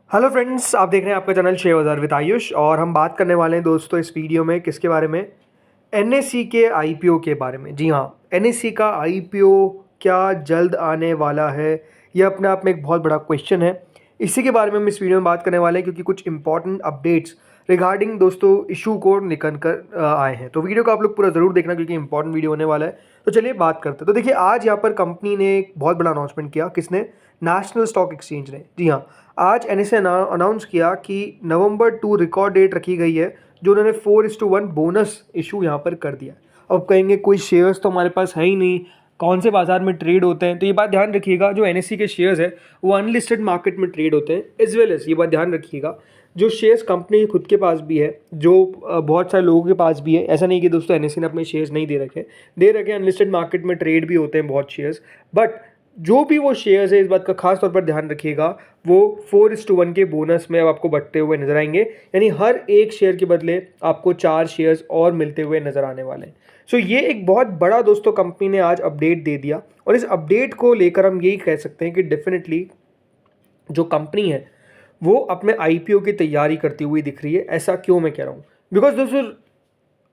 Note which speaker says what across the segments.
Speaker 1: Hello friends, आप देख रहे हैं आपका चैनल शेयर बाज़ार विद आयुष। और हम बात करने वाले हैं दोस्तों इस वीडियो में किसके बारे में? एनएससी के आईपीओ के बारे में। जी हाँ, एनएससी का आईपीओ क्या जल्द आने वाला है? यह अपने आप में एक बहुत बड़ा क्वेश्चन है। इसी के बारे में हम इस वीडियो में बात करने वाले हैं क्योंकि कुछ इंपॉर्टेंट अपडेट्स रिगार्डिंग दोस्तों इशू को निकल कर आए हैं। तो वीडियो को आप लोग पूरा ज़रूर देखना क्योंकि इंपॉर्टेंट वीडियो होने वाला है। तो चलिए बात करते हैं। तो देखिए, आज यहाँ पर कंपनी ने एक बहुत बड़ा अनाउंसमेंट किया। किसने? नेशनल स्टॉक एक्सचेंज ने। जी हाँ, आज एनएसए अनाउंस किया कि नवंबर 2 रिकॉर्ड डेट रखी गई है, जो उन्होंने 4:1 बोनस इशू यहाँ पर कर दिया। अब कहेंगे कोई शेयर्स तो हमारे पास है ही नहीं, कौन से बाजार में ट्रेड होते हैं? तो ये बात ध्यान रखिएगा, जो एनएससी के शेयर्स है वो अनलिस्टेड मार्केट में ट्रेड होते हैं। एज वेल एज ये बात ध्यान रखिएगा, जो शेयर्स कंपनी के खुद के पास भी है, जो बहुत सारे लोगों के पास भी है। ऐसा नहीं कि दोस्तों एनएससी ने अपने शेयर्स नहीं दे रखे अनलिस्टेड मार्केट में ट्रेड भी होते हैं बहुत शेयर्स। बट जो भी वो शेयर्स है, इस बात का खास तौर पर ध्यान रखिएगा, वो 4:1 के बोनस में अब आपको बढ़ते हुए नजर आएंगे। यानी हर एक शेयर के बदले आपको 4 शेयर्स और मिलते हुए नजर आने वाले हैं। सो ये एक बहुत बड़ा दोस्तों कंपनी ने आज अपडेट दे दिया। और इस अपडेट को लेकर हम यही कह सकते हैं कि डेफिनेटली जो कंपनी है वो अपने आईपीओ की तैयारी करती हुई दिख रही है। ऐसा क्यों मैं कह रहा हूँ? बिकॉज दोस्तों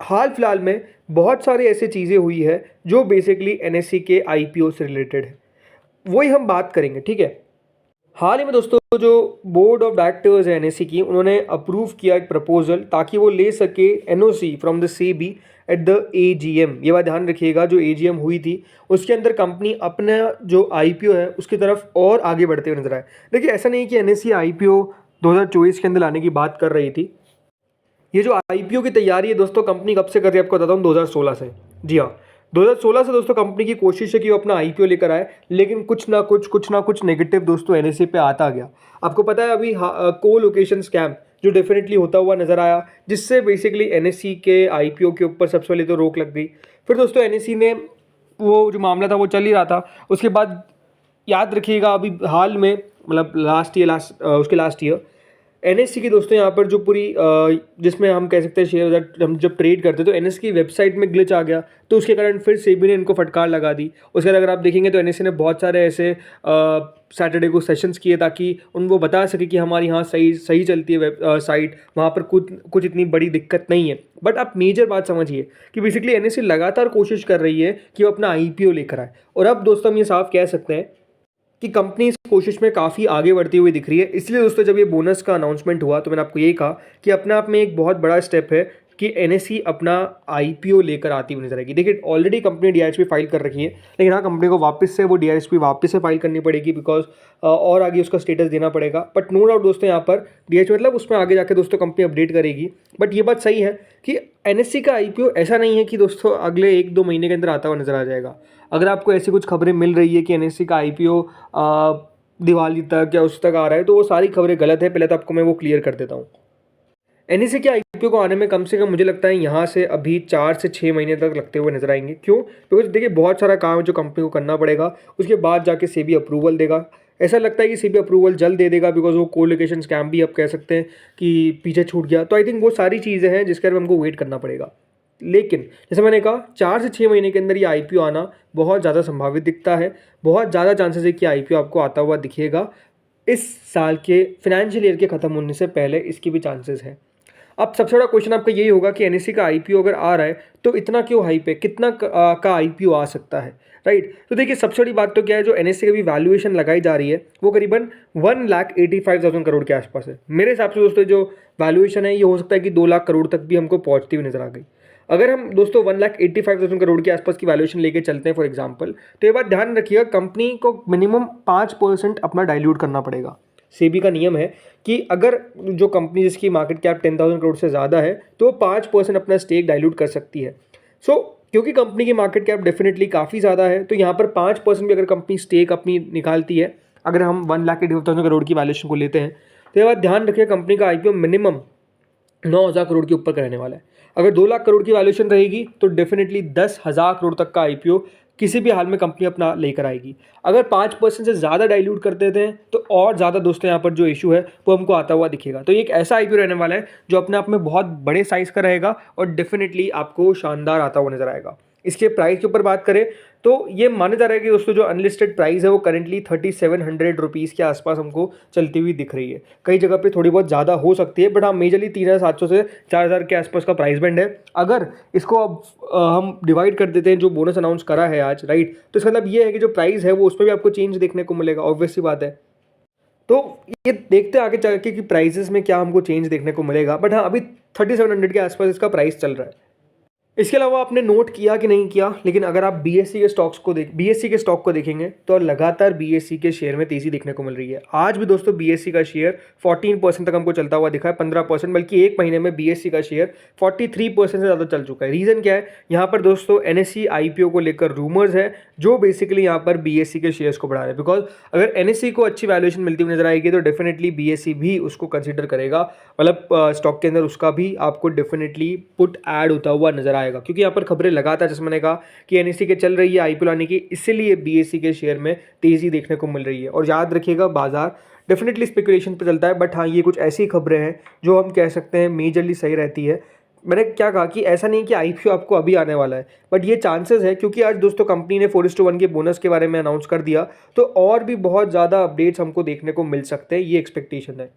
Speaker 1: हाल फिलहाल में बहुत सारी ऐसी चीज़ें हुई है जो बेसिकली एनएससी के आईपीओ से रिलेटेड है, वही हम बात करेंगे। ठीक है, हाल ही में दोस्तों जो बोर्ड ऑफ डायरेक्टर्स है एनएससी की, उन्होंने अप्रूव किया एक प्रपोजल ताकि वो ले सके NOC from the SEBI at the AGM. ये बात ध्यान रखिएगा, जो एजीएम हुई थी उसके अंदर कंपनी अपना जो आईपीओ है उसकी तरफ और आगे बढ़ते हुए नजर आए। देखिए, ऐसा नहीं कि एनएससी आईपीओ 2024 के अंदर लाने की बात कर रही थी। ये जो आईपीओ की तैयारी है दोस्तों कंपनी कब से कर रही है आपको बताता हूँ, 2016 से। जी हाँ, 2016 से दोस्तों कंपनी की कोशिश है कि वो अपना आईपीओ लेकर आए, लेकिन कुछ ना कुछ नेगेटिव दोस्तों एनएससी पे आता गया। आपको पता है अभी को लोकेशन स्कैम जो डेफिनेटली होता हुआ नजर आया, जिससे बेसिकली एनएससी के आईपीओ के ऊपर सबसे पहले तो रोक लग गई। फिर दोस्तों एनएससी ने वो जो मामला था वो चल ही रहा था, उसके बाद याद रखिएगा अभी हाल में मतलब उसके लास्ट ईयर एनएससी की दोस्तों यहाँ पर जो पूरी जिसमें हम कह सकते हैं शेयर बाजार हम जब ट्रेड करते तो एनएससी की वेबसाइट में ग्लिच आ गया, तो उसके कारण फिर सेबी ने इनको फटकार लगा दी। उसके बाद अगर आप देखेंगे तो एनएससी ने बहुत सारे ऐसे सैटरडे को सेशंस किए ताकि उनको बता सके कि हमारी यहाँ सही चलती है साइट, वहाँ पर कुछ इतनी बड़ी दिक्कत नहीं है। बट आप मेजर बात समझिए कि बेसिकली एनएससी लगातार कोशिश कर रही है कि वो अपना आईपीओ लेकर आए। और अब दोस्तों हम ये साफ कह सकते हैं कि कंपनी इस कोशिश में काफ़ी आगे बढ़ती हुई दिख रही है। इसलिए दोस्तों जब ये बोनस का अनाउंसमेंट हुआ तो मैंने आपको यही कहा कि अपने आप में एक बहुत बड़ा स्टेप है कि एनएससी अपना आईपीओ लेकर आती हुई नजर आएगी। देखिए, ऑलरेडी कंपनी डीआरएसपी फाइल कर रखी है, लेकिन हाँ कंपनी को वापस से वो डीआरएसपी वापस से फाइल करनी पड़ेगी बिकॉज और आगे उसका स्टेटस देना पड़ेगा। बट नो डाउट दोस्तों यहाँ पर डीआरएसपी मतलब उसमें आगे जाकर दोस्तों कंपनी अपडेट करेगी। बट ये बात सही है कि एनएससी का आईपीओ ऐसा नहीं है कि दोस्तों अगले 1-2 महीने के अंदर आता हुआ नजर आ जाएगा। अगर आपको ऐसी कुछ खबरें मिल रही है कि एनएससी का आईपीओ दिवाली तक या उस तक आ रहा है, तो वो सारी खबरें गलत है। पहले तो आपको मैं वो क्लियर कर देता हूँ। एनएससी के आईपीओ को आने में कम से कम मुझे लगता है यहाँ से अभी 4 से 6 महीने तक लगते हुए नजर आएंगे। क्यों? बिकॉज देखिए बहुत सारा काम है जो कंपनी को करना पड़ेगा, उसके बाद जाके सेबी अप्रूवल देगा। ऐसा लगता है कि सेबी अप्रूवल जल्द दे देगा बिकॉज वो कोलोकेशन स्कैम भी आप कह सकते हैं कि पीछे छूट गया। तो आई थिंक वो सारी चीज़ें हैं जिसके बारे में हमको वेट करना पड़ेगा। लेकिन जैसे मैंने कहा 4 से 6 महीने के अंदर ये आईपीओ आना बहुत ज़्यादा संभावित दिखता है। बहुत ज़्यादा चांसेस है कि आईपीओ आपको आता हुआ दिखेगा इस साल के फाइनेंशियल ईयर के ख़त्म होने से पहले, इसकी भी चांसेस है। अब सबसे बड़ा क्वेश्चन आपका यही होगा कि एनएससी का आईपीओ अगर आ रहा है तो इतना क्यों हाइप है, कितना का आईपीओ आ सकता है, राइट? तो देखिए सबसे बड़ी बात तो क्या है, जो एनएससी की भी वैल्यूएशन लगाई जा रही है वो करीबन 1,85,000 करोड़ के आसपास है। मेरे हिसाब से दोस्तों जो वैल्यूएशन है ये हो सकता है कि 2 लाख करोड़ तक भी हमको पहुंचती हुई नजर आ गई। अगर हम दोस्तों 1,85,000 करोड़ के आसपास की वैल्यूएशन लेके चलते हैं फॉर एग्जांपल, तो ये बात ध्यान रखिएगा कंपनी को मिनिमम 5% अपना डाइल्यूट करना पड़ेगा। सेबी का नियम है कि अगर जो कंपनी जिसकी मार्केट कैप 10,000 करोड़ से ज़्यादा है तो वो 5% अपना स्टेक डाइल्यूट कर सकती है। क्योंकि कंपनी की मार्केट कैप डेफिनेटली काफ़ी ज़्यादा है, तो यहाँ पर 5% भी अगर कंपनी स्टेक अपनी निकालती है, अगर हम 1,85,000 करोड़ की वैल्यूएशन को लेते हैं, तो ये बात ध्यान रखिए कंपनी का आईपीओ मिनिमम 9,000 करोड़ के ऊपर का रहने वाला है। अगर 2 लाख करोड़ की वैल्यूएशन रहेगी तो डेफिनेटली 10,000 करोड़ तक का आईपीओ किसी भी हाल में कंपनी अपना लेकर आएगी। अगर 5% से ज़्यादा डाइल्यूट कर देते हैं तो और ज़्यादा दोस्तों यहाँ पर जो इशू है वो हमको आता हुआ दिखेगा। तो ये एक ऐसा आईपीओ रहने वाला है जो अपने आप में बहुत बड़े साइज़ का रहेगा और डेफिनेटली आपको शानदार आता हुआ नजर आएगा। इसके प्राइस के ऊपर बात करें तो ये माना जा रहा है कि दोस्तों जो अनलिस्टेड प्राइस है वो करंटली 3700 रुपीज़ के आसपास हमको चलती हुई दिख रही है। कई जगह पे थोड़ी बहुत ज़्यादा हो सकती है, बट हाँ मेजरली 3700 से 4000 के आसपास का प्राइस बैंड है। अगर इसको अब हम डिवाइड कर देते हैं जो बोनस अनाउंस करा है आज, राइट, तो इसका मतलब ये है कि जो प्राइस है वो उस पर भी आपको चेंज देखने को मिलेगा, ऑब्वियस सी बात है। तो ये देखते हैं आगे चल के कि प्राइसेस में क्या हमको चेंज देखने को मिलेगा, बट हाँ अभी 3700 के आसपास इसका प्राइस चल रहा है। इसके अलावा आपने नोट किया कि नहीं किया, लेकिन अगर आप बीएससी के स्टॉक को देखेंगे तो लगातार बीएससी के शेयर में तेजी देखने को मिल रही है। आज भी दोस्तों बीएससी का शेयर 14% तक हमको चलता हुआ दिखा है, 15%, बल्कि एक महीने में बीएससी का शेयर 43% से ज़्यादा चल चुका है। रीज़न क्या है? यहाँ पर दोस्तों एनएससी आईपीओ को लेकर रूमर्स है जो बेसिकली यहाँ पर बीएससी के शेयर्स को बढ़ा रहे हैं। बिकॉज अगर एनएससी को अच्छी वैल्यूएशन मिलती हुई नजर आएगी तो डेफिनेटली बीएससी भी उसको कंसिडर करेगा, मतलब स्टॉक के अंदर उसका भी आपको डेफिनेटली पुट ऐड होता हुआ नजर आएगा। क्योंकि यहाँ पर खबरें लगातार, जैसे मैंने कहा कि एनएससी के चल रही है आईपीओ लाने की, इसीलिए बीएससी के शेयर में तेजी देखने को मिल रही है। और याद रखिएगा बाजार डेफिनेटली स्पेकुलेशन पर चलता है, बट हाँ ये कुछ ऐसी खबरें हैं जो हम कह सकते हैं मेजरली सही रहती है। मैंने क्या कहा कि ऐसा नहीं कि आईपीओ आपको अभी आने वाला है, बट ये चांसेस है क्योंकि आज दोस्तों कंपनी ने 4:1 के बोनस के बारे में अनाउंस कर दिया, तो और भी बहुत ज़्यादा अपडेट्स हमको देखने को मिल सकते हैं, ये एक्सपेक्टेशन है।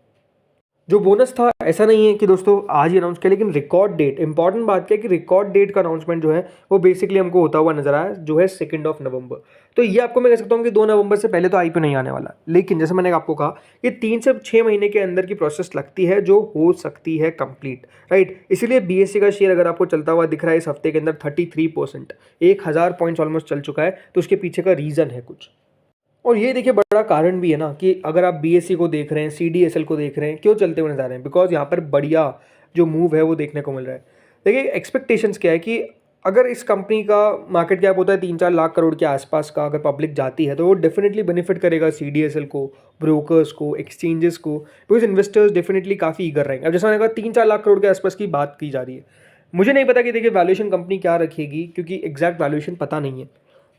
Speaker 1: जो बोनस था ऐसा नहीं है कि दोस्तों आज ही अनाउंस किया, लेकिन रिकॉर्ड डेट, इंपॉर्टेंट बात क्या है कि रिकॉर्ड डेट का अनाउंसमेंट जो है वो बेसिकली हमको होता हुआ नजर आया, जो है 2 नवंबर। तो ये आपको मैं कह सकता हूँ कि 2 नवंबर से पहले तो आईपीओ नहीं आने वाला, लेकिन जैसे मैंने आपको कहा ये 3 से 6 महीने के अंदर की प्रोसेस लगती है जो हो सकती है कंप्लीट, राइट। इसीलिए बीएससी का शेयर अगर आपको चलता हुआ दिख रहा है इस हफ्ते के अंदर 33%, 1000 पॉइंट्स ऑलमोस्ट चल चुका है, तो उसके पीछे का रीज़न है कुछ। और ये देखिए बड़ा कारण भी है ना कि अगर आप बीएससी को देख रहे हैं, सीडीएसएल को देख रहे हैं, क्यों चलते हुए नजर आ रहे हैं? बिकॉज यहाँ पर बढ़िया जो मूव है वो देखने को मिल रहा है। देखिए एक्सपेक्टेशंस क्या है कि अगर इस कंपनी का मार्केट कैप होता है 3-4 लाख करोड़ के आसपास का, अगर पब्लिक जाती है तो वो डेफिनेटली बेनिफिट करेगा सीडीएसएल को, ब्रोकर्स को, एक्सचेंजेस को, बिकॉज इन्वेस्टर्स डेफिनेटली काफ़ी ईगर रहेंगे। अब जैसा मैंने कहा 3-4 लाख करोड़ के आसपास की बात की जा रही है। मुझे नहीं पता कि देखिए वैल्यूएशन कंपनी क्या रखेगी, क्योंकि एग्जैक्ट वैल्यूएशन पता नहीं है,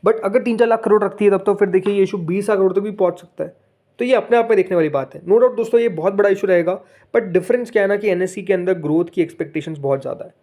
Speaker 1: बट अगर 3-4 लाख करोड़ रखती है तब तो फिर देखिए ये इशू 20 लाख करोड़ तक भी पहुंच सकता है। तो ये अपने आप में देखने वाली बात है। नो डाउट दोस्तों ये बहुत बड़ा इशू रहेगा, बट डिफरेंस क्या है ना कि एनएससी के अंदर ग्रोथ की एक्सपेक्टेशंस बहुत ज़्यादा है।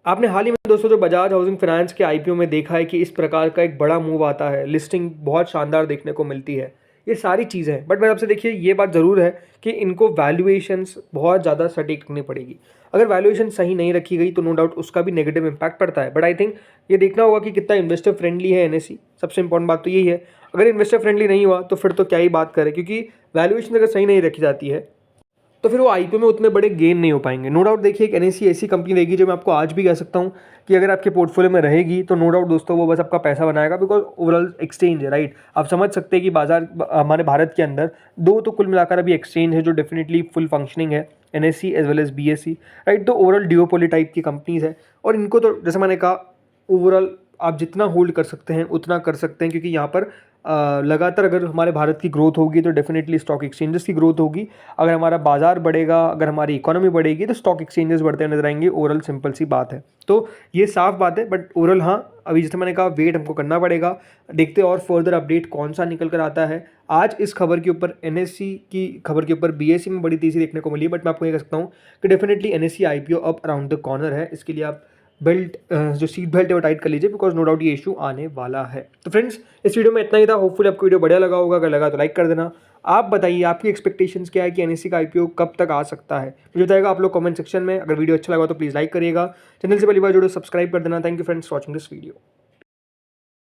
Speaker 1: आपने हाल ही में दोस्तों जो बजाज हाउसिंग फाइनेंस के आईपीओ में देखा है कि इस प्रकार का एक बड़ा मूव आता है, लिस्टिंग बहुत शानदार देखने को मिलती है, ये सारी चीज़ें हैं। बट मेरे आपसे देखिए ये बात ज़रूर है कि इनको वैल्यूएशंस बहुत ज़्यादा सटीक रखनी पड़ेगी। अगर वैल्यूएशन सही नहीं रखी गई तो नो डाउट उसका भी नेगेटिव इंपैक्ट पड़ता है। बट आई थिंक ये देखना होगा कि कितना इन्वेस्टर फ्रेंडली है एनएससी, सबसे इंपॉर्टेंट बात तो यही है। अगर इन्वेस्टर फ्रेंडली नहीं हुआ तो फिर तो क्या ही बात करें, क्योंकि वैल्यूएशन अगर सही नहीं रखी जाती है तो फिर वो आईपीओ में उतने बड़े गेन नहीं हो पाएंगे। नो डाउट देखिए एक एनएससी ऐसी कंपनी रहेगी जो मैं आपको आज भी कह सकता हूँ कि अगर आपके पोर्टफोलियो में रहेगी तो नो डाउट दोस्तों वो बस आपका पैसा बनाएगा, बिकॉज ओवरऑल एक्सचेंज है, राइट। आप समझ सकते हैं कि बाजार हमारे भारत के अंदर 2 तो कुल मिलाकर अभी एक्सचेंज है जो डेफिनेटली फुल फंक्शनिंग है, NSC as well as BSC, right. तो ओवरऑल डिओपोली टाइप की कंपनीज है और इनको तो जैसे मैंने कहा ओवरऑल आप जितना होल्ड कर सकते हैं उतना कर सकते हैं, क्योंकि यहाँ पर लगातार अगर हमारे भारत की ग्रोथ होगी तो डेफिनेटली स्टॉक एक्सचेंजेस की ग्रोथ होगी। अगर हमारा बाजार बढ़ेगा, अगर हमारी इकोनॉमी बढ़ेगी तो स्टॉक एक्सचेंजेस बढ़ते नजर आएंगे। ओवरऑल सिंपल सी बात है, तो ये साफ बात है। बट ओवरऑल हाँ अभी जैसे मैंने कहा वेट हमको करना पड़ेगा, देखते और फर्दर अपडेट कौन सा निकल कर आता है। आज इस खबर के ऊपर एनएससी की खबर के ऊपर बीएससी में बड़ी तेजी देखने को मिली, बट मैं आपको ये कह सकता हूँ कि डेफिनेटली एनएससी आईपीओ अब अराउंड द कॉर्नर है। इसके लिए आप बेल्ट जो सीट बेल्ट है वो टाइट कर लीजिए, बिकॉज नो डाउट ये इशू आने वाला है। तो फ्रेंड्स इस वीडियो में इतना ही था। होपफुली आपको वीडियो बढ़िया लगा होगा, अगर लगा तो लाइक कर देना। आप बताइए आपकी एक्सपेक्टेशंस क्या है कि एनएससी का आईपीओ कब तक आ सकता है, मुझे बताएगा आप लोग कमेंट सेक्शन में। अगर वीडियो अच्छा लगा तो प्लीज़ लाइक करिएगा, चैनल से पहली बार जुड़ो सब्सक्राइब कर देना। Thank you friends for watching this video.